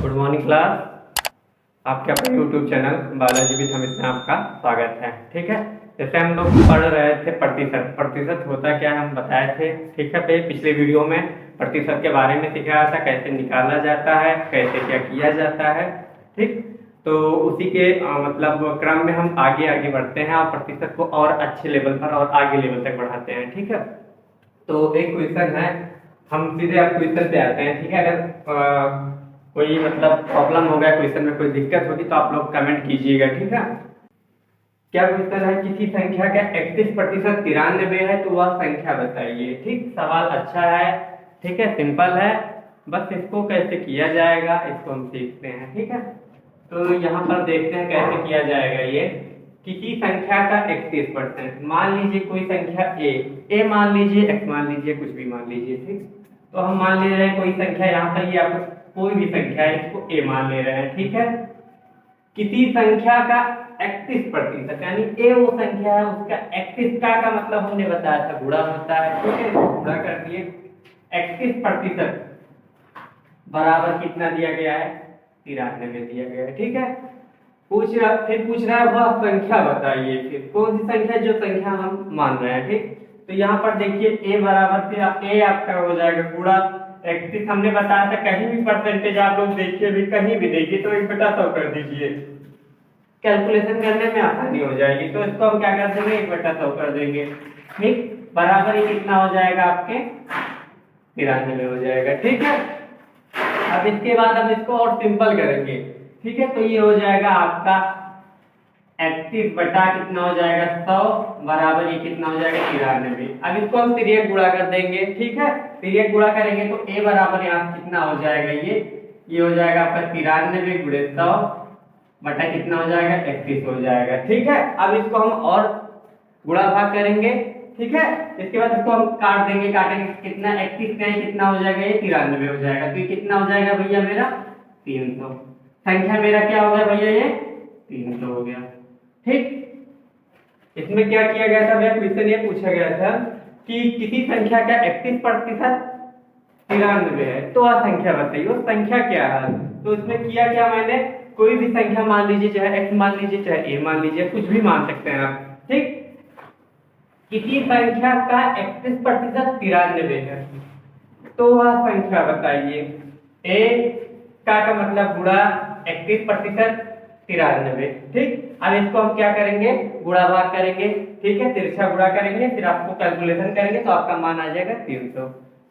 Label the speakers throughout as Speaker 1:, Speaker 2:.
Speaker 1: Good morning class. आपके अपने YouTube channel Balaji with Amit में आपका स्वागत है। ठीक है, जैसे हम लोग पढ़ रहे थे प्रतिशत। प्रतिशत होता क्या हम बताए थे। ठीक है, पिछले वीडियो में प्रतिशत के बारे में सिखाया था, कैसे निकाला जाता है, कैसे क्या किया जाता है। ठीक, तो उसी के मतलब क्रम में हम आगे आगे बढ़ते हैं और प्रतिशत को और अच्छे लेवल पर और आगे लेवल तक बढ़ाते हैं। ठीक है, तो एक क्वेश्चन है, हम सीधे अब क्वेश्चन पे आते हैं। ठीक है, अगर कोई मतलब प्रॉब्लम हो गया क्वेश्चन में, कोई दिक्कत होगी तो आप लोग कमेंट कीजिएगा। ठीक है, क्या क्वेश्चन है, किसी संख्या का 31% 93 है तो वह संख्या बताइए। ठीक, सवाल अच्छा है। ठीक है, सिंपल है, बस इसको कैसे किया जाएगा इसको हम सीखते हैं। ठीक है, तो यहाँ पर देखते हैं कैसे किया जाएगा। ये किसी संख्या का 31%, मान लीजिए कोई संख्या ए मान लीजिए, एक्स मान लीजिए, कुछ भी मान लीजिए। ठीक, तो हम मान ले रहे हैं कोई संख्या, यहाँ पर ये आप कोई भी संख्या है इसको ए मान ले रहे हैं। ठीक है, किसी संख्या का 31%, यानी ए वो संख्या है, उसका 31 का मतलब हमने बताया था गुणा होता है। ठीक है, गुणा कर दिए, 31% बराबर कितना दिया गया है, 93 दिया गया है। ठीक है, फिर पूछ रहा है वह संख्या बताइए। फिर कौन सी संख्या, जो संख्या हम मान रहे हैं। ठीक, तो यहाँ पर देखिए ए बराबर से ए आपका हो जाएगा गुणा 31। हमने बताया था कहीं भी परसेंटेज आप लोग देखिए, भी कहीं भी देखिए तो 1/100 कर दीजिए, कैलकुलेशन करने में आसानी हो जाएगी। तो इसको हम क्या कर देंगे, 1/100 कर देंगे। ठीक, बराबर ये कितना हो जाएगा आपके 93 हो जाएगा। ठीक है, अब इसके बाद हम इसको और सिंपल करेंगे। ठीक है, तो ये हो जाएगा आपका 31 बटा कितना हो जाएगा 100 बराबर ये कितना हो जाएगा 93। अब इसको हम तिर्यक गुणा कर देंगे। ठीक है, तिर्यक गुणा करेंगे तो a बराबर यहाँ कितना हो जाएगा, ये हो जाएगा आपका 93 गुणे 100 बटा कितना हो जाएगा 31 हो जाएगा। ठीक है, अब इसको हम और गुणा भाग करेंगे। ठीक है, इसके बाद इसको हम काट देंगे, काटेंगे कितना 31 का कितना हो जाएगा, ये 93 हो जाएगा। तो ये कितना हो जाएगा भैया मेरा 300। संख्या मेरा क्या हो गया भैया, ये 300 हो गया। ठीक, इसमें क्या किया गया था भैया, क्वेश्चन ये पूछा गया था कि किसी संख्या का 31% 93 है तो वह संख्या बताइए, वो संख्या क्या है। तो इसमें किया क्या मैंने, कोई भी संख्या मान लीजिए, चाहे x मान लीजिए, चाहे a मान लीजिए, कुछ भी मान सकते हैं आप। ठीक, किसी संख्या का 31% 93 है तो वह संख्या बताइए। a का मतलब गुणा 31% 93। ठीक, अब इसको हम क्या करेंगे, गुणा भाग करेंगे। ठीक है, तिरछा गुणा करेंगे, फिर आपको कैलकुलेशन करेंगे तो आपका मान आ जाएगा 300।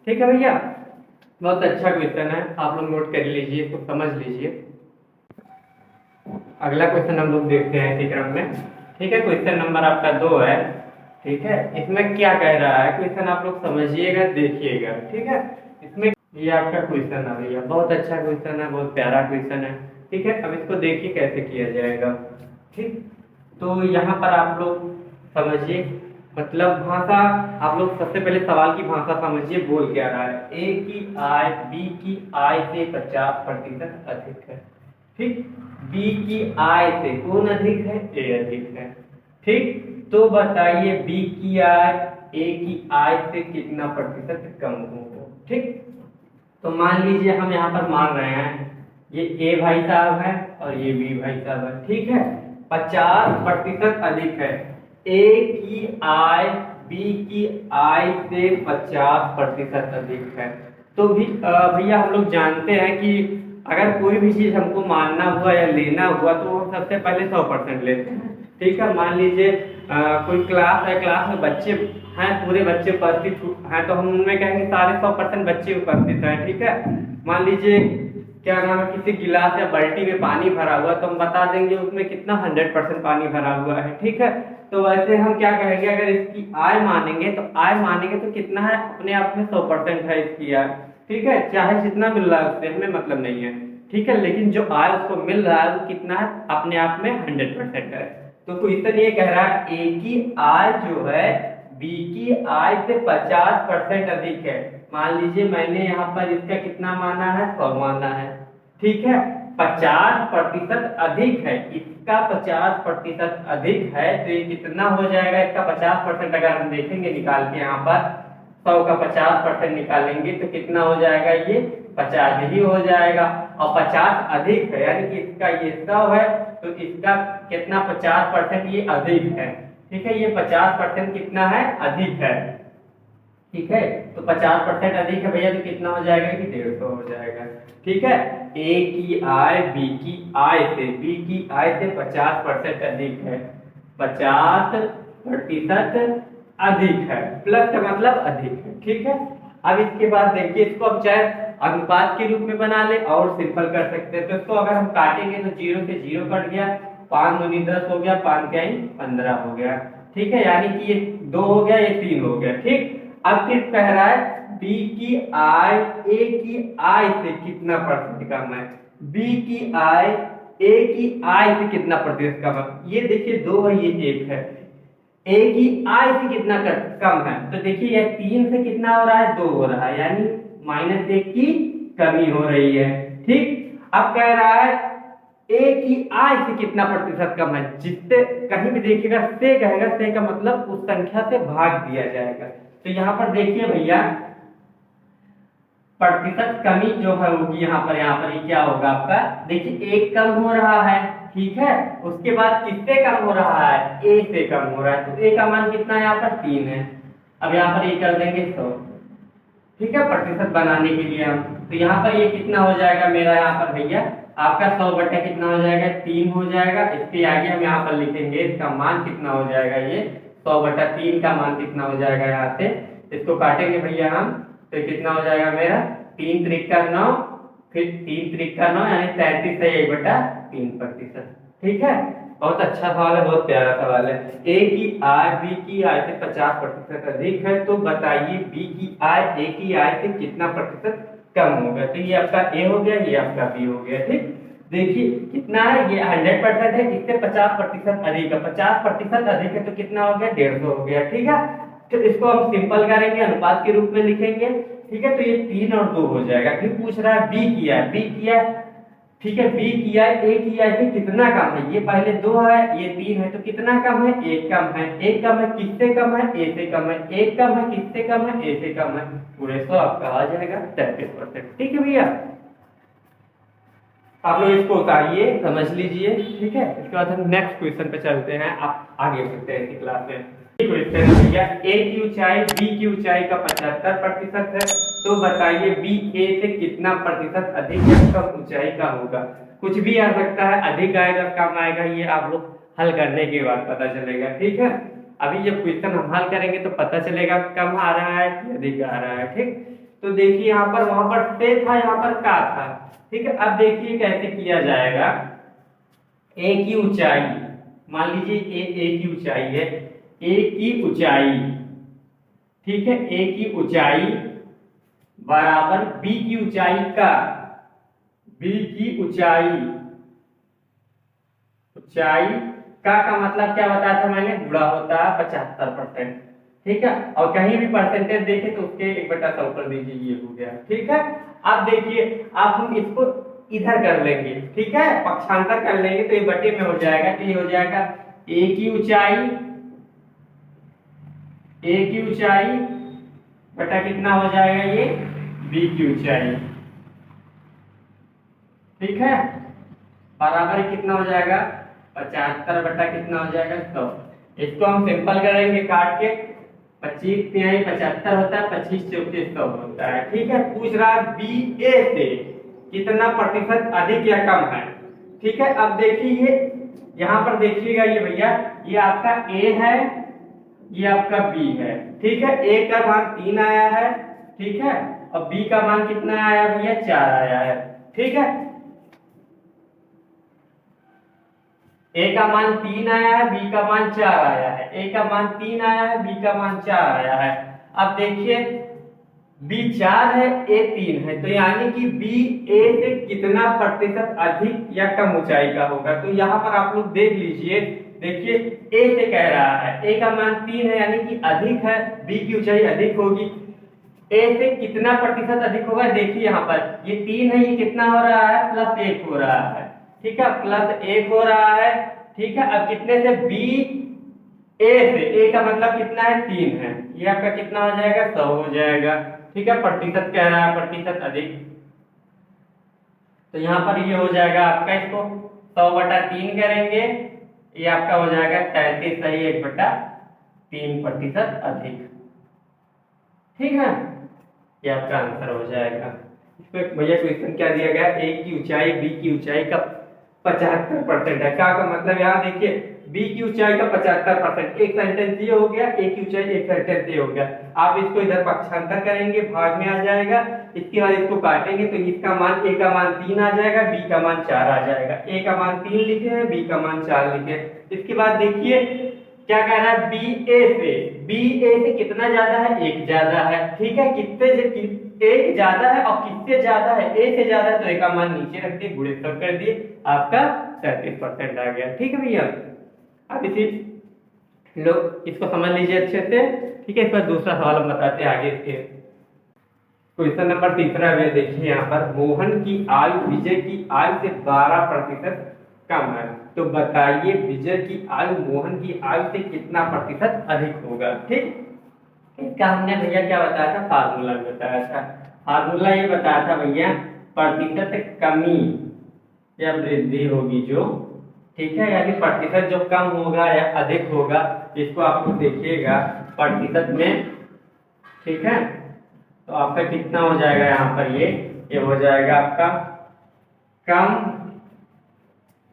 Speaker 1: ठीक है भैया, बहुत अच्छा क्वेश्चन है, आप लोग नोट कर लीजिए, तो समझ लीजिए। अगला क्वेश्चन हम लोग देखते हैं इसी क्रम में। ठीक है, क्वेश्चन नंबर आपका 2 है। ठीक है, इसमें क्या कह रहा है क्वेश्चन, आप लोग समझिएगा, देखिएगा। ठीक है, इसमें ये आपका क्वेश्चन है भैया, बहुत अच्छा क्वेश्चन है, बहुत प्यारा क्वेश्चन है। ठीक है, अब इसको देखिए कैसे किया जाएगा। ठीक, तो यहाँ पर आप लोग समझिए, मतलब भाषा, आप लोग सबसे पहले सवाल की भाषा समझिए, बोल क्या रहा है। ए की आय बी की आय से 50% अधिक है। ठीक, बी की आय से कौन अधिक है, ए अधिक है। ठीक, तो बताइए बी की आय ए की आय से कितना प्रतिशत कम होगा। ठीक, तो मान लीजिए हम यहाँ पर मान रहे हैं ये ए भाई साहब है और ये बी भाई साहब है। ठीक है, 50% अधिक है, ए की आय बी की आय से 50% अधिक है। तो भी भैया हम लोग जानते हैं कि अगर कोई भी चीज हमको मानना हुआ या लेना हुआ तो हम सबसे पहले 100% लेते हैं। ठीक है, मान लीजिए कोई क्लास है, क्लास में बच्चे हैं, पूरे बच्चे उपस्थित हैं, तो हम उनमें कहेंगे सारे 100% बच्चे उपस्थित हैं। ठीक है, मान लीजिए क्या नाम है, किसी गिलास या बाल्टी में पानी भरा हुआ तो हम बता देंगे उसमें कितना 100% पानी भरा हुआ है। ठीक है, तो वैसे हम क्या कहेंगे, अगर इसकी आय मानेंगे तो कितना है, अपने आप में 100% है इसकी आय। ठीक है, चाहे जितना मिल रहा है उससे हमें मतलब नहीं है। ठीक है, लेकिन जो आय उसको मिल रहा है वो कितना है, अपने आप में 100% है। तो क्वेश्चन ये कह रहा है ए की आय जो है बी की आय से 50% अधिक है। मान लीजिए मैंने यहाँ पर इसका कितना माना है, 100 माना है। ठीक है, 50% अधिक है, इसका 50% अधिक है, तो ये कितना हो जाएगा, इसका 50% अगर हम देखेंगे निकाल के, यहाँ पर 100 का 50% निकालेंगे तो कितना हो जाएगा, ये 50 ही हो जाएगा। और 50 अधिक है यानी कि इसका ये 100 है तो इसका कितना 50% ये अधिक है। ठीक है, ये 50% कितना है, अधिक है। ठीक है, तो 50% अधिक है भैया तो कितना हो जाएगा कि 150 हो जाएगा। ठीक है, ए की आय बी की आय से 50% अधिक है, 50% अधिक है, प्लस का मतलब अधिक है। ठीक है, अब इसके बाद देखिए इसको अब चाहे अनुपात के रूप में बना ले और सिंपल कर सकते हैं। तो इसको अगर हम काटेंगे तो 0 से 0 कट गया, 5 दूनी 10 हो गया, 5 क्या 15 हो गया। ठीक है, यानी कि ये 2 हो गया, ये 3 हो गया। ठीक, अब फिर कह रहा है बी की आय ए की आय से कितना परसेंट कम है, बी की आय ए की आय से कितना प्रतिशत कम है। ये देखिए 2 है, ये 1 है, ए की आय से कितना कम है, तो देखिए यह 3 से कितना हो रहा है, 2 हो रहा है, यानी -1 की कमी हो रही है। ठीक, अब कह रहा है ए की आय से कितना प्रतिशत कम है, जिससे कहीं भी देखिएगा से कहेगा, से का मतलब उस संख्या से भाग दिया जाएगा। तो यहाँ पर देखिए भैया प्रतिशत कमी जो है होगी यहाँ पर ये क्या होगा आपका, देखिए 1 कम हो रहा है। ठीक है, उसके बाद किससे कम हो रहा है, ए से कम हो रहा है, तो ए का मान कितना है यहाँ पर 3 है। अब यहाँ पर ये कर देंगे 100। ठीक है, प्रतिशत बनाने के लिए हम, तो यहाँ पर ये कितना हो जाएगा मेरा यहाँ पर भैया आपका 100 बटा कितना हो जाएगा, 3 हो जाएगा। इसके आगे हम यहाँ पर लिखेंगे इसका मान कितना हो जाएगा, ये 100 बटा 3 का मान कितना हो जाएगा, यहाँ से इसको काटेंगे भैया हम, तो कितना हो जाएगा मेरा 3 त्रिका 9, फिर 3 त्रिका 9 यानी 33 है 1/3%। ठीक है, बहुत अच्छा सवाल है, बहुत प्यारा सवाल है। ए की आय बी की आय से 50% अधिक है, तो बताइए बी की आय ए की आय से कितना प्रतिशत कम होगा। तो ये आपका ए हो गया, ये आपका बी हो गया। ठीक, देखिए कितना है, ये 100% है, इससे 50% अधिक है, 50% अधिक है तो कितना हो गया, 150 हो गया। ठीक है, तो इसको हम सिंपल करेंगे, अनुपात के रूप में लिखेंगे। ठीक है, तो ये 3 और 2 हो जाएगा। फिर पूछ रहा है बी किया है, बी किया, ठीक है, बी किया ए किया है कितना कम है, ये पहले 2 है, ये 3 है, तो कितना कम है, 1 कम है। 1 कम है किससे कम है, ए से कम है। 1 कम है किससे कम है, ए से कम है, पूरे 100 आपका आ जाएगा 33%। ठीक है भैया, आप लोग इसको उतारिए, समझ लीजिए। ठीक है, इसके बाद हम नेक्स्ट क्वेश्चन पे चलते हैं, आप आगे बढ़ते हैं इस क्लास में। क्वेश्चन भैया ए की ऊंचाई बी की ऊंचाई का 75% है, तो बताइए बी ए से कितना प्रतिशत अधिक या कम ऊंचाई का होगा। कुछ भी आ सकता है, अधिक आएगा कम आएगा, ये आप लोग हल करने के बाद पता चलेगा। ठीक है, अभी जब क्वेश्चन हम हल करेंगे तो पता चलेगा कम आ रहा है कि अधिक आ रहा है। ठीक, तो देखिए यहाँ पर वहां पर से था, यहाँ पर का था। ठीक है, अब देखिए कैसे किया जाएगा। ए की ऊंचाई, मान लीजिए ए की ऊंचाई है, ए की ऊंचाई, ठीक है, ए की ऊंचाई बराबर बी की ऊंचाई का, बी की ऊंचाई, ऊंचाई का मतलब क्या बताया था मैंने, गुणा होता है 75%। ठीक है, और कहीं भी परसेंटेज देखे तो उसके 1/100 कर दीजिए, ये हो गया। ठीक है, अब देखिए अब हम इसको इधर कर लेंगे। ठीक है, पक्षांतर कर लेंगे तो ये बटे में हो जाएगा, तो ये हो जाएगा ए की ऊंचाई, ए की ऊंचाई बटा कितना हो जाएगा, ये बी की ऊंचाई। ठीक है, बराबर कितना हो जाएगा 75 बटा कितना हो जाएगा 100। इसको हम सिंपल करेंगे काट के, 25 तिहाई 75 होता है, 25 चौके 100 होता है। ठीक है, पूछ रहा है बी ए से कितना प्रतिशत अधिक या कम है। ठीक है, अब देखिए यहाँ पर देखिएगा, ये भैया ये आपका ए है, ये आपका बी है। ठीक है, ए का मान 3 आया है, ठीक है, और बी का मान कितना आया भैया 4 आया है। ठीक है, ए का मान 3 आया है, बी का मान 4 आया है, ए का मान 3 आया है, बी का मान 4 आया है। अब देखिए बी 4 है, ए 3 है, तो यानी कि बी ए से कितना प्रतिशत अधिक या कम ऊंचाई का होगा। तो यहाँ पर आप लोग देख लीजिए, देखिए ए से कह रहा है, ए का मान 3 है यानी कि अधिक है, बी की ऊंचाई अधिक होगी। ए से कितना प्रतिशत अधिक होगा, देखिए यहाँ पर ये 3 है, ये कितना हो रहा है +1 हो रहा है। ठीक है, +1 हो रहा है। ठीक है, अब कितने से बी ए से, ए का मतलब कितना है 3 है, ये आपका कितना हो जाएगा 100 हो जाएगा। ठीक है, प्रतिशत कह रहा है, प्रतिशत अधिक। तो यहाँ पर ये हो जाएगा आपका, इसको 100/3 करेंगे, ये आपका हो जाएगा 33.1/3% अधिक। ठीक है, ये आपका आंसर हो जाएगा। इसमें भैया क्वेश्चन क्या दिया गया, ए की ऊंचाई बी की ऊंचाई का 75% है। क्या का मतलब, यहाँ देखिए बी की ऊंचाई का 75%, एक सेंटेंस ये हो गया, ए की ऊंचाई एक सेंटेंस ये हो गया। आप इसको इधर पक्षांतर करेंगे, भाग में आ जाएगा, इसके बाद इसको काटेंगे तो इसका मान, ए का मान 3 आ जाएगा, बी का मान 4 आ जाएगा। ए का मान 3 लिखे हैं, बी का मान 4 लिखे हैं। इसके बाद देखिए क्या कह रहा है, बी ए से कितना ज्यादा है, एक ज्यादा है। ठीक है, एक ज्यादा है और किससे ज्यादा है, ए से ज्यादा है, तो ए का मान नीचे रख दिए, गुणित कर दिए, आपका 37% आ गया। ठीक है भैया, अब इसी लोग इसको समझ लीजिए अच्छे से। ठीक है, इस पर दूसरा सवाल हम बताते हैं आगे। इसके क्वेश्चन नंबर तीसरा में देखिए, यहाँ पर मोहन की आयु विजय की आयु से 12% कम है, तो बताइए विजय की आयु मोहन की आयु से कितना प्रतिशत अधिक होगा। ठीक, इसका हमने भैया क्या बताया था, फार्मूला बताया था। फार्मूला ये बताया था भैया, प्रतिशत कमी या वृद्धि होगी जो, ठीक है, यानी प्रतिशत जो कम होगा या अधिक होगा, इसको आप लोग देखिएगा प्रतिशत में। ठीक है, तो आपका कितना हो जाएगा यहाँ पर, ये हो जाएगा आपका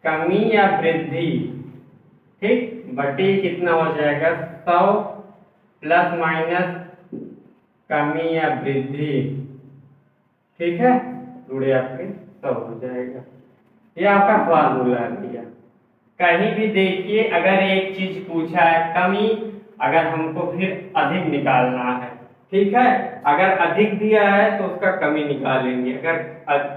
Speaker 1: कमी या वृद्धि। ठीक, बटे कितना हो जाएगा, 100 प्लस माइनस कमी या वृद्धि। ठीक है, जुड़े आपके 100 हो जाएगा। ये आपका फार्मूला दिया। कहीं भी देखिए अगर एक चीज पूछा है कमी, अगर हमको फिर अधिक निकालना है। ठीक है, अगर अधिक दिया है तो उसका कमी निकालेंगे, अगर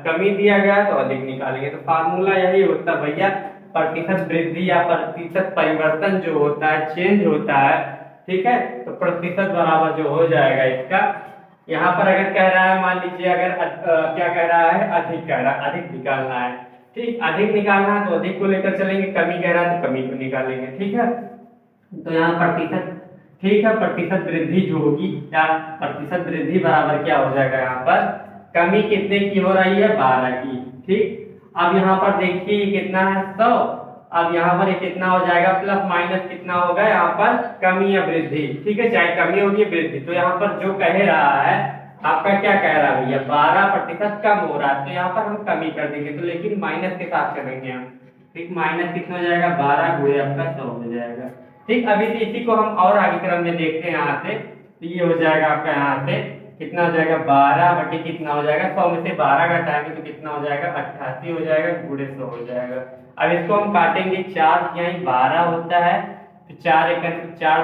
Speaker 1: कमी दिया गया है तो अधिक निकालेंगे। तो फार्मूला यही होता है भैया, प्रतिशत वृद्धि या प्रतिशत परिवर्तन जो होता है, चेंज होता है। ठीक है, तो प्रतिशत बराबर जो हो जाएगा इसका, यहाँ पर अगर कह रहा है, मान लीजिए अगर क्या कह रहा है, अधिक कह रहा है, अधिक निकालना है। ठीक, अधिक निकालना है तो अधिक को लेकर चलेंगे, कमी कह रहा है तो कमी को निकालेंगे। ठीक है, तो यहाँ प्रतिशत, ठीक है, प्रतिशत वृद्धि जो होगी, क्या प्रतिशत वृद्धि बराबर क्या हो जाएगा, यहाँ पर कमी कितने की हो रही है, 12 की। ठीक, अब यहाँ पर देखिए कितना है, 100। अब यहाँ पर कितना हो जाएगा, प्लस माइनस कितना होगा यहाँ पर, कमी या वृद्धि। ठीक है, चाहे कमी होगी वृद्धि, तो यहाँ पर जो कह रहा है आपका, क्या कह रहा है भैया, 12% कम हो रहा है, तो यहाँ पर हम कमी कर देंगे, तो लेकिन माइनस के साथ चलेंगे हम। ठीक, माइनस कितना हो जाएगा, 12 गुणे आपका 100 हो जाएगा। ठीक, अभी इसी को हम और आगे क्रम में देखते हैं यहाँ से, तो ये हो जाएगा आपका यहाँ से कितना हो जाएगा, 12 बटे कितना हो जाएगा, 100 में से 12 घटाएंगे तो कितना हो जाएगा, 88 हो जाएगा, गुणे 100 हो जाएगा। अब इसको हम काटेंगे, 4 यहाँ 12 होता है, तो 4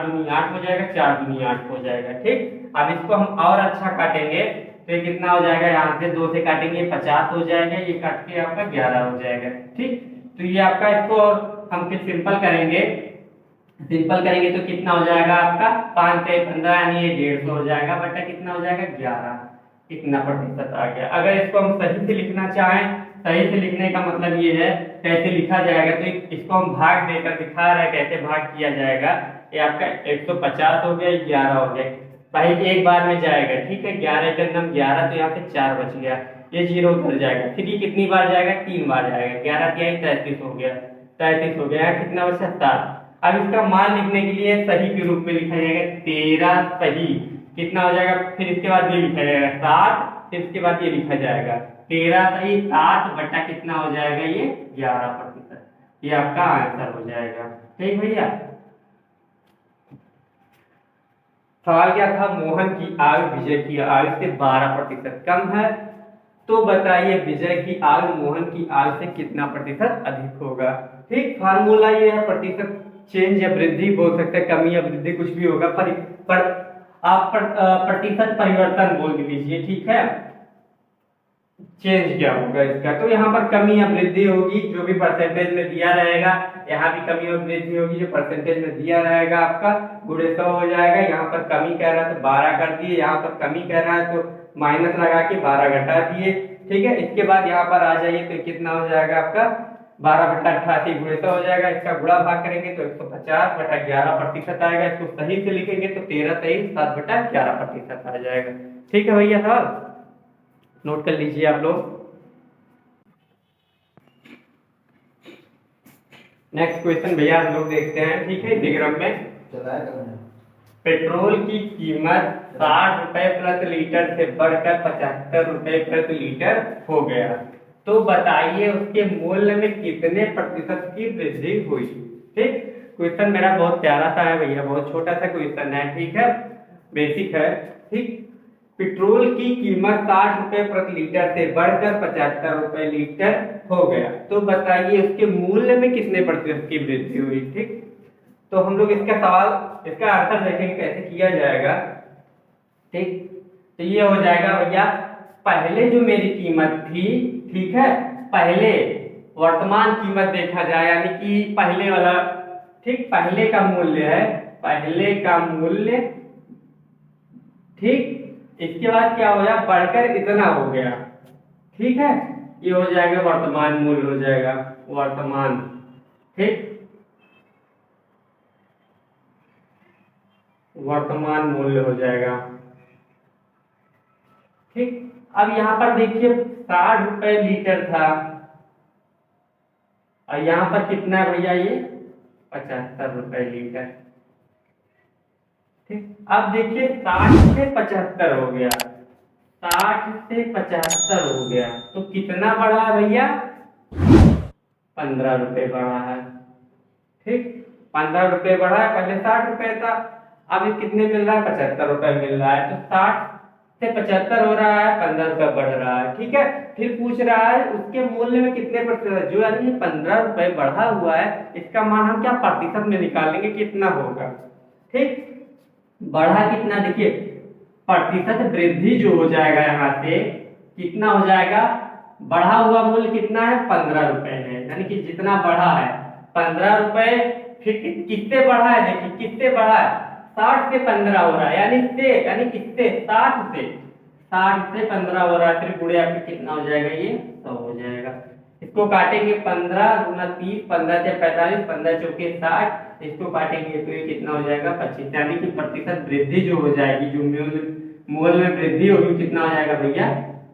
Speaker 1: दूनी 8 हो जाएगा, 4 दूनी 8 हो जाएगा। ठीक, अब इसको हम और अच्छा काटेंगे तो ये कितना हो जाएगा, यहाँ से 2 से काटेंगे 50 हो जाएगा, ये काट के आपका 11 हो जाएगा। ठीक, तो ये आपका, इसको हम फिर सिंपल करेंगे तो कितना हो जाएगा आपका, 5 से 15 यानी ये 150 हो जाएगा, बटा कितना हो जाएगा, 11, कितना प्रतिशत आ गया। अगर इसको हम सही से लिखना चाहें, सही से लिखने का मतलब ये है कैसे लिखा जाएगा, तो इसको हम भाग देकर दिखा रहे हैं कैसे भाग किया जाएगा। ये आपका 150 हो गया, 11 हो गया भाई, एक बार में जाएगा। ठीक है, 11 के अंदर 11, तो यहाँ पे 4 बच गया, ये 0 उधर जाएगा, फिर ये कितनी बार जाएगा, 3 बार जाएगा, 11 तिहाई 33 हो गया, 33 हो गया, कितना बचा, 7। अब इसका मान लिखने के लिए सही के रूप में लिखा जाएगा, 13 सही, कितना हो जाएगा, फिर इसके बाद ये लिखा जाएगा 7, फिर इसके बाद ये लिखा जाएगा 13 सही 7 बटा कितना हो जाएगा, ये 11%। ये आपका आंसर हो जाएगा। ठीक भैया, सवाल क्या था, मोहन की आयु विजय की आयु से 12% कम है, तो बताइए विजय की आयु मोहन की आयु से कितना प्रतिशत अधिक होगा। ठीक, फार्मूला ये है, प्रतिशत चेंज या वृद्धि बोल सकते हैं, कमी या वृद्धि कुछ भी होगा, आप प्रतिशत परिवर्तन बोल दीजिए। ठीक है, चेंज क्या होगा इसका, तो यहाँ पर कमी या वृद्धि होगी, जो भी परसेंटेज में दिया रहेगा, यहाँ भी कमी और वृद्धि होगी, जो परसेंटेज में दिया रहेगा आपका, गुणे 100 हो जाएगा। यहाँ पर कमी कह रहा है तो 12 कर दिए, यहाँ पर कमी कह रहा है तो माइनस लगा के 12 घटा दिए। ठीक है, इसके बाद यहाँ पर आ जाइए तो कितना हो जाएगा आपका, 12 बटा 88 गुणे 100 हो जाएगा। इसका गुणा भाग करेंगे तो 150 बटा 11% आएगा। इसको सही से लिखेंगे तो 13 सही 7 बटा 11% आ जाएगा। ठीक है भैया, सवाल नोट कर लीजिए आप लोग। नेक्स्ट क्वेश्चन भैया हम लोग देखते हैं, ठीक है। दिग्रम में पेट्रोल की कीमत 60 रुपए प्रति लीटर से बढ़कर 75 रुपए प्रति लीटर हो गया, तो बताइए उसके मूल्य में कितने प्रतिशत की वृद्धि हुई। ठीक, क्वेश्चन मेरा बहुत प्यारा सा है भैया, बहुत छोटा सा क्वेश्चन है, ठीक है, बेसिक है। ठीक, पेट्रोल की कीमत 60 रुपए प्रति लीटर से बढ़कर 75 रुपए लीटर हो गया, तो बताइए उसके मूल्य में कितने प्रतिशत की वृद्धि हुई। ठीक, तो हम लोग इसका सवाल, इसका आंसर देखेंगे कैसे किया जाएगा। ठीक, तो ये हो जाएगा भैया, पहले जो मेरी कीमत थी, ठीक है, पहले वर्तमान कीमत देखा जाए, यानी कि पहले वाला, ठीक, पहले का मूल्य है, पहले का मूल्य, ठीक, इसके बाद क्या हो गया, बढ़कर इतना हो गया, ठीक है, ये हो जाएगा वर्तमान मूल्य हो जाएगा, वर्तमान। ठीक, वर्तमान मूल्य हो जाएगा। ठीक, अब यहां पर देखिए 60 रुपए लीटर था और यहां पर कितना भैया, ये 75 रुपए लीटर। ठीक, अब देखिए 60 से 75 हो गया, 60 से 75 हो गया, तो कितना बढ़ा है भैया, 15 रुपए बढ़ा है। ठीक, 15 रुपए बढ़ा है, पहले 60 रुपए था, अब ये कितने मिल रहा है, 75 रुपए मिल रहा है, तो 60 से 75 हो रहा है, 15 रुपए बढ़ रहा है। ठीक है, फिर पूछ रहा है उसके मूल्य में कितने प्रतिशत, जो यानी 15 रुपए बढ़ा हुआ है, इसका मान हम क्या प्रतिशत में निकालेंगे, कितना होगा। ठीक, बढ़ा कितना, देखिए प्रतिशत वृद्धि जो हो जाएगा यहाँ से कितना हो जाएगा, बढ़ा हुआ मूल्य कितना है, 15 रुपए है, यानी कि जितना बढ़ा है 15 रुपए, फिर किससे बढ़ा है, देखिए किससे बढ़ा है, 60 से 15 हो रहा है, यानी किससे 60 से 15 हो रहा है, फिर गुणे आपके कितना हो जाएगा, ये 100 हो जाएगा। इसको काटेंगे 15 गुना 30, 15 से 45, 15 चौके 60, इसको काटेंगे तो ये कितना हो जाएगा, 25, यानी कि प्रतिशत वृद्धि जो हो जाएगी, जो मूल्य में वृद्धि होगी, कितना हो जाएगा भैया,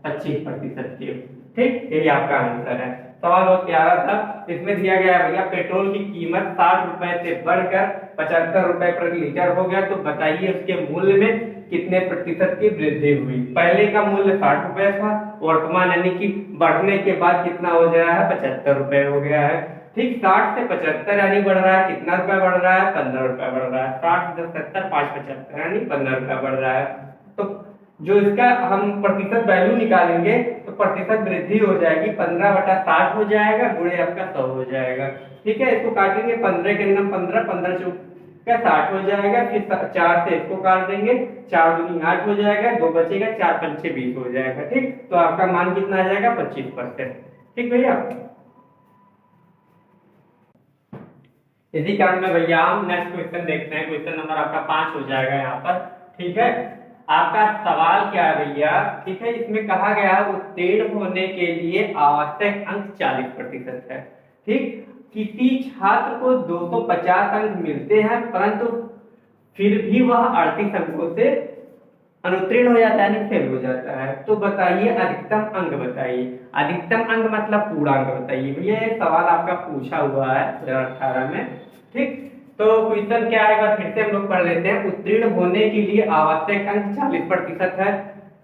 Speaker 1: 25% की। ठीक, यही आपका आंसर है। सवाल बहुत प्यारा था, इसमें दिया गया है भैया पेट्रोल की कीमत 60 रुपए से बढ़कर 75 रुपए प्रति लीटर हो गया, तो बताइए उसके मूल्य में कितने प्रतिशत की वृद्धि हुई। पहले का मूल्य 60 रुपए था, वर्तमान यानी कि बढ़ने के बाद कितना हो गया है, 75 रुपए हो गया है। ठीक, 60 से 75 यानी बढ़ रहा है, कितना रुपया बढ़ रहा है, 15 रुपया बढ़ रहा है, 60 से 70, 5 75 यानी 15 रुपया बढ़ रहा है। तो जो इसका हम प्रतिशत वैल्यू निकालेंगे तो प्रतिशत वृद्धि हो जाएगी, 15/60 हो जाएगा, गुणे आपका 100 हो जाएगा। ठीक है, इसको काटेंगे, 15 के अंदर 15, 15 चौका 60 हो जाएगा, फिर 4 से इसको काट देंगे, 4 दूनी 8 हो जाएगा, 2 बचेगा, 4 पंचे 20 हो जाएगा। ठीक, तो आपका मान कितना आ जाएगा, 25%। ठीक भैया, इसी कारण में भैया हम नेक्स्ट क्वेश्चन देखते हैं, क्वेश्चन नंबर आपका 5 हो जाएगा यहाँ पर। ठीक है, आपका सवाल क्या है भैया, ठीक है, इसमें कहा गया उत्तीर्ण होने के लिए आवश्यक अंक 40% है। ठीक, किसी छात्र को 250 अंक मिलते हैं परंतु फिर भी वह 38 अंकों से अनुत्तीर्ण हो जाता है, यानी फेल हो जाता है, तो बताइए अधिकतम अंक बताइए। अधिकतम अंक मतलब पूर्णांक बताइए भैया, ये सवाल आपका पूछा हुआ है 2018 में। ठीक, तो क्वेश्चन क्या आएगा, फिर से हम लोग पढ़ लेते हैं। उत्तीर्ण होने के लिए आवश्यक अंक 40% है,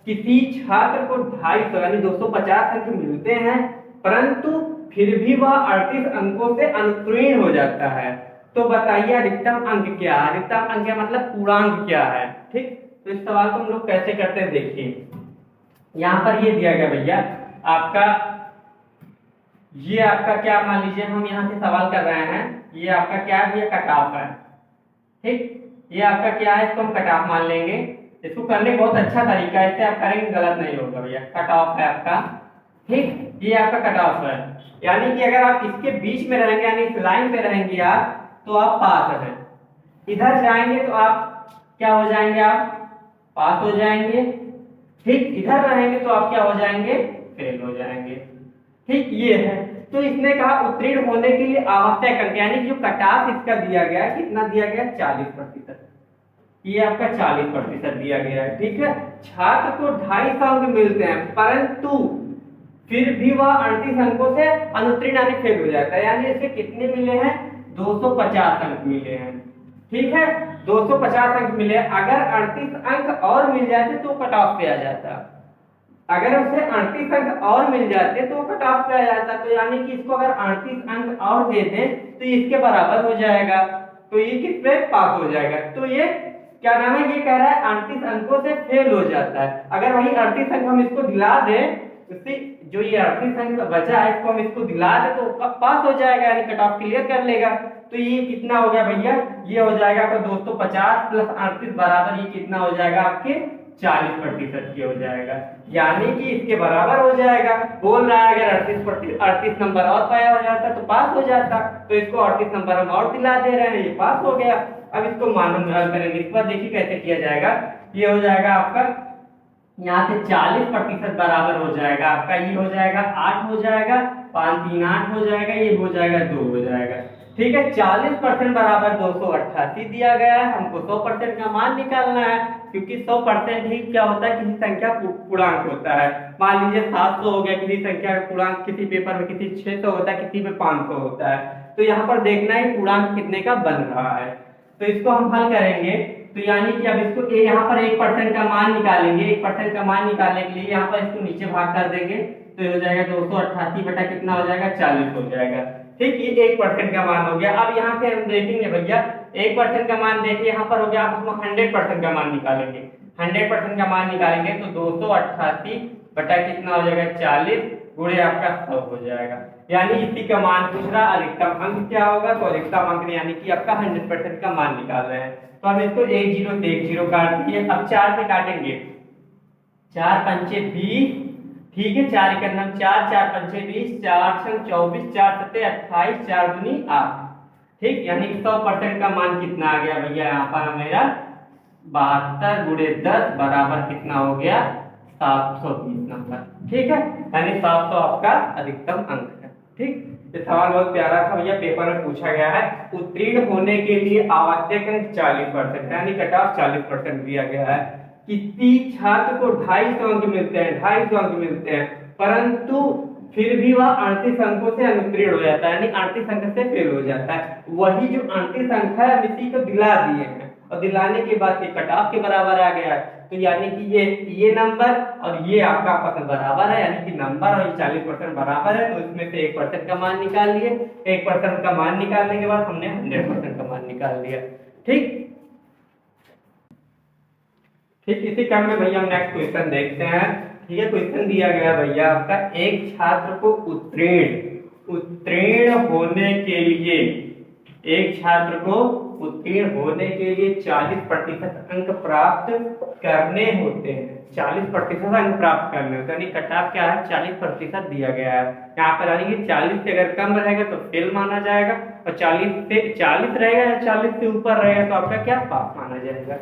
Speaker 1: किसी छात्र को 250 यानी 250 अंक मिलते हैं परंतु फिर भी वह 38 अंकों से अनुत्तीर्ण हो जाता है, तो बताइए अधिकतम अंक क्या है। अधिकतम अंक क्या मतलब पूर्णांक क्या है। ठीक, तो इस सवाल को हम लोग कैसे करते हैं, देखिए यहाँ पर ये दिया गया भैया आपका, ये आपका क्या, मान लीजिए हम यहाँ से सवाल कर रहे हैं, ये आपका क्या है, ये कट ऑफ है। ठीक, ये आपका क्या है, इसको हम कट ऑफ मान लेंगे, इसको करने बहुत अच्छा तरीका है, इससे आप करेंगे गलत नहीं होगा भैया। कट ऑफ है आपका, ठीक, ये आपका कट ऑफ है, यानी कि अगर आप इसके बीच में रहेंगे, यानी इस लाइन पे रहेंगे आप, तो आप पास हैं। इधर जाएंगे तो आप क्या हो जाएंगे, आप पास हो जाएंगे। ठीक, इधर रहेंगे तो आप क्या हो जाएंगे, फेल हो जाएंगे। ठीक, ये है, तो इसने कहा उत्तीर्ण होने के लिए आवश्यक अंक, यानी जो कट ऑफ इसका दिया गया, कितना दिया गया, 40%, ये आपका 40% दिया गया है। ठीक है, छात्र को 250 अंक मिलते हैं परंतु फिर भी वह 38 अंकों से अनुत्तीर्ण यानी फेल हो जाता है। यानी इसे कितने मिले हैं? 250 अंक मिले हैं। ठीक है, 250 अंक मिले। अगर 38 अंक और मिल जाते तो कट ऑफ पे आ जाता। अगर उसे 38 अंक और मिल जाते तो कट ऑफ पे आ जाता। तो यानी कि इसको अगर 38 अंक और दे दें तो इसके बराबर हो जाएगा, तो ये किस पे पास हो जाएगा। तो ये क्या नाम है, ये कह रहा है 38 अंकों से फेल हो जाता है। अगर वही 38 अंक हम इसको दिला दें, इससे जो ये 38 अंक बचा है इसको हम इसको दिला दें तो पास हो जाएगा, यानी कट ऑफ क्लियर कर लेगा। तो ये कितना हो गया भैया, ये हो जाएगा आपका 250 प्लस 38 बराबर ये कितना हो जाएगा आपके 40% की हो जाएगा। यानी कि इसके बराबर हो जाएगा। बोल रहा है अगर 38 नंबर और पाया हो जाता तो पास हो जाता। तो इसको 38 नंबर हम और दिला दे रहे हैं, ये पास हो गया। अब इसको मानों में हल करेंगे। इस पर देखिए कैसे किया जाएगा। ये हो जाएगा आपका यहाँ से 40% बराबर हो जाएगा आपका, ये हो जाएगा 8 हो जाएगा, 5 3 8 हो जाएगा, ये हो जाएगा 2 हो जाएगा। ठीक है, 40% बराबर 288 दिया गया है। हमको 100% का मान निकालना है, क्योंकि 100% ही क्या होता है, किसी संख्या पूर्णांक होता है। मान लीजिए 700 हो गया, किसी संख्या का पूर्णांक किसी पेपर में किसी 600 होता है, किसी में 500 होता है। तो यहाँ पर देखना है पूर्णांक कितने का बन रहा है। तो इसको हम हल करेंगे। तो यानी कि अब इसको यहाँ पर 1% का मान निकालेंगे। 1% का मान निकालने के लिए यहाँ पर इसको नीचे भाग कर देंगे तो ये हो जाएगा 288 बटा कितना हो जाएगा 40 हो जाएगा। ठीक, ये 1% का मान हो गया। अब यहाँ से हम देखेंगे भैया 1% का मान देखिए यहाँ पर हो गया। आप उसमें 100% का मान निकालेंगे। 100% का मान निकालेंगे तो 288 बटा कितना हो जाएगा 40 गुणे आपका 100 हो जाएगा। यानी इसी का मान पूछ रहा, अधिकतम अंक क्या होगा। तो अधिकतम अंक यानी कि आपका 100% का मान निकाल रहे हैं। तो हम इसको 1 0 से 1 0 काट दिए। अब 4 से काटेंगे, 4 पंचे 20। ठीक है, 4 के अंदर 4, 4 पंचे 20, 4 छंग 24, 4 सत्ते 28, 4 दूनी 8। ठीक, यानी 100% का मान कितना आ गया भैया यहाँ पर मेरा 72 गुणे 10 बराबर कितना हो गया 720 नंबर। ठीक है, यानी 700 आपका अधिकतम अंक है। ठीक, ये सवाल बहुत प्यारा था भैया, पेपर में पूछा गया है। उत्तीर्ण होने के लिए आवश्यक अंक 40%, यानी कट ऑफ 40% दिया गया है। किसी छात्र को 250 अंक मिलते हैं, 250 अंक मिलते हैं, परंतु फिर भी वह 38 अंकों से अनुत्तीर्ण हो जाता है, यानी 38 अंक से फेल हो जाता है। वही जो 38 अंक है हम इसी को दिला दिए हैं, और दिलाने के बाद ये कट ऑफ के बराबर आ गया है। तो यानी कि ये नंबर और ये आपका आपस में बराबर है, यानी कि नंबर और 40% बराबर है। तो इसमें से 1% का मान निकाल लिए। 1% का मान निकालने के बाद हमने 100% का मान निकाल लिया। ठीक, इसी क्रम में भैया हम नेक्स्ट क्वेश्चन देखते हैं। ठीक है, क्वेश्चन दिया गया भैया आपका, एक छात्र को उत्तीर्ण होने के लिए, एक छात्र को उत्तीर्ण होने के लिए 40% अंक प्राप्त करने होते हैं। 40% अंक प्राप्त करने होते हैं, यानी कट ऑफ क्या है 40% दिया गया है। यहाँ पर यानी कि 40 से अगर कम रहेगा तो फेल माना जाएगा, और 40 रहेगा या 40 से ऊपर रहेगा तो आपका क्या पास माना जाएगा।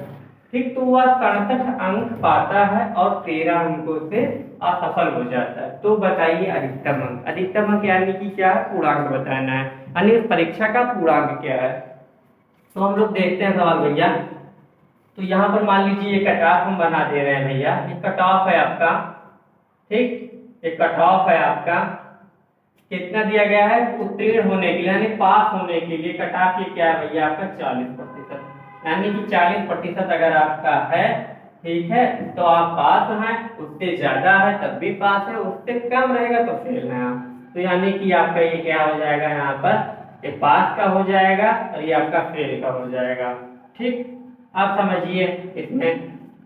Speaker 1: ठीक, तो वह 67 अंक पाता है और 13 अंकों से असफल हो जाता है। तो बताइए अधिकतम अंक। अधिकतम अंक यानी कि क्या है, पूर्णांक बताना है, यानी उस परीक्षा का पूर्णांक क्या है। तो हम लोग देखते हैं सवाल भैया। तो यहाँ पर मान लीजिए ये कट ऑफ हम बना दे रहे हैं भैया, ये कट ऑफ है आपका। ठीक, ये कट ऑफ है आपका, कितना दिया गया है उत्तीर्ण होने के लिए, यानी पास होने के लिए कट ऑफ ये क्या है भैया आपका 40%, यानी कि 40% अगर आपका है, ठीक है, तो आप पास हैं। उससे ज्यादा है तब भी पास है, उससे कम रहेगा तो फेल है आप। तो यानी कि आपका ये क्या हो जाएगा, यहाँ पर ये पास का हो जाएगा और ये आपका फेल का हो जाएगा। ठीक, आप समझिए इसमें।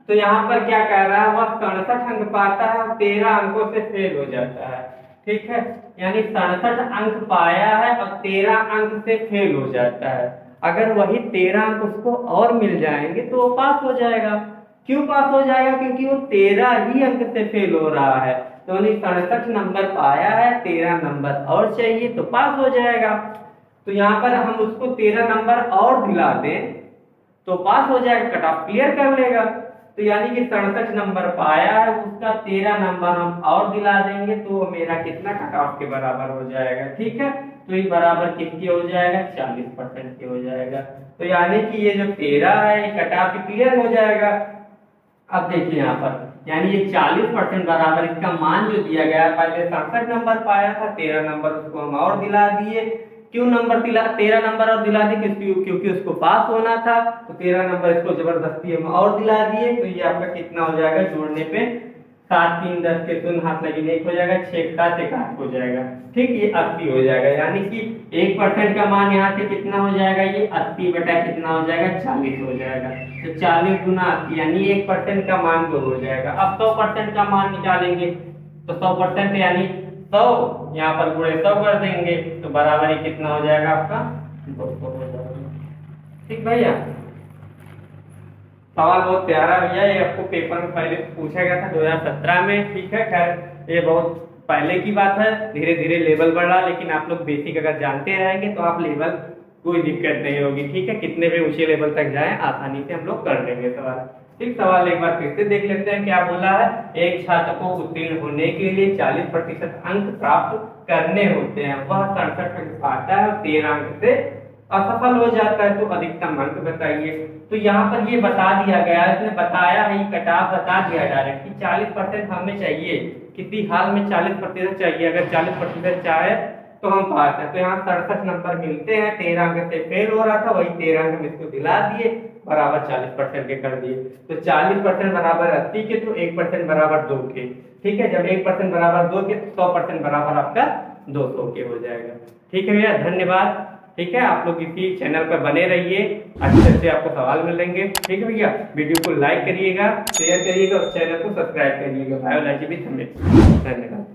Speaker 1: तो यहाँ पर क्या कह रहा है, वह 67 अंक पाता है और 13 अंकों से फेल हो जाता है। ठीक है, यानी 67 अंक पाया है और 13 अंक से फेल हो जाता है। अगर वही 13 अंक उसको और मिल जाएंगे तो वो पास हो जाएगा। क्यों पास हो जाएगा, क्योंकि वो 13 ही अंक से फेल हो रहा है। तो 67 नंबर पाया है, 13 नंबर और चाहिए तो पास हो जाएगा। तो यहाँ पर हम उसको 13 नंबर और दिला दें तो पास हो जाएगा, कट ऑफ क्लियर कर लेगा। तो यानी कि 67 नंबर पाया है, उसका 13 नंबर हम और दिला देंगे तो मेरा कितना कट ऑफ के बराबर हो जाएगा। ठीक है, तो ये बराबर कितनी हो जाएगा 40% की हो जाएगा। तो यानी कि ये जो 13 है ये कट ऑफ क्लियर हो जाएगा। अब देखिए यहाँ पर यानी ये 40% बराबर इसका मान जो दिया गया है, पहले 67 नंबर पाया था, 13 नंबर उसको हम और दिला दिए। क्यों 13 नंबर और दिला दिए? क्योंकि उसको पास होना था, तो 13 नंबर इसको जबरदस्ती हम और दिला दिए। तो ये आपका कितना हो जाएगा जोड़ने पे? 7 3 10 के शून्य हाथ लगी 1 हो जाएगा, 6 7 1 8 हो जाएगा। ठीक, ये 80 हो जाएगा। यानी कि 1% का मान यहाँ से कितना हो जाएगा? ये 80 बटा कितना हो जाएगा? 40 हो जाएगा। तो 40 गुना 80 यानी 1% का मान 2 हो जाएगा। अब 100% का मान निकालेंगे, तो 100% यानी 100 यहाँ पर गुणे 100 कर देंगे, तो बराबर ही कितना हो जाएगा आपका? 200 हो जाएगा। ठीक भैया, सवाल बहुत प्यारा भैया, ये आपको पेपर में पहले पूछा गया था 2017 में। ठीक है, खैर ये बहुत पहले की बात है, धीरे धीरे लेवल बढ़ रहा, लेकिन आप लोग बेसिक अगर जानते रहेंगे तो आप लेवल कोई दिक्कत नहीं होगी। ठीक है, कितने भी ऊंचे लेवल तक जाएं आसानी से हम लोग कर लेंगे सवाल। ठीक, सवाल एक बार फिर से देख लेते हैं क्या बोला है। एक छात्र को उत्तीर्ण होने के लिए 40% अंक प्राप्त करने होते हैं, वह 67 अंक पाता है और 13 अंक से असफल हो जाता है, तो अधिकतम अंक बताइए। तो यहाँ पर ये बता दिया गया है, इसने बताया है, कट ऑफ बता दिया डायरेक्ट कि 40% हमें चाहिए, किसी हाल में 40% चाहिए। अगर 40% चाहे तो हम पास है। तो यहाँ 67 नंबर मिलते हैं, 13 अंक से फेल हो रहा था, वही 13 अंक हम इसको दिला दिए, बराबर 40% के कर दिए। तो 40% बराबर 80 के, तो 1% बराबर 2 के। ठीक है, जब 1% बराबर 2 के, तो 100% बराबर आपका 200 के हो जाएगा। ठीक है भैया, धन्यवाद। ठीक है, आप लोग इसी चैनल पर बने रहिए, अच्छे अच्छे आपको सवाल मिलेंगे। ठीक है भैया, वीडियो को लाइक करिएगा, शेयर करिएगा और चैनल को सब्सक्राइब करिएगा। Biology with Amit. धन्यवाद।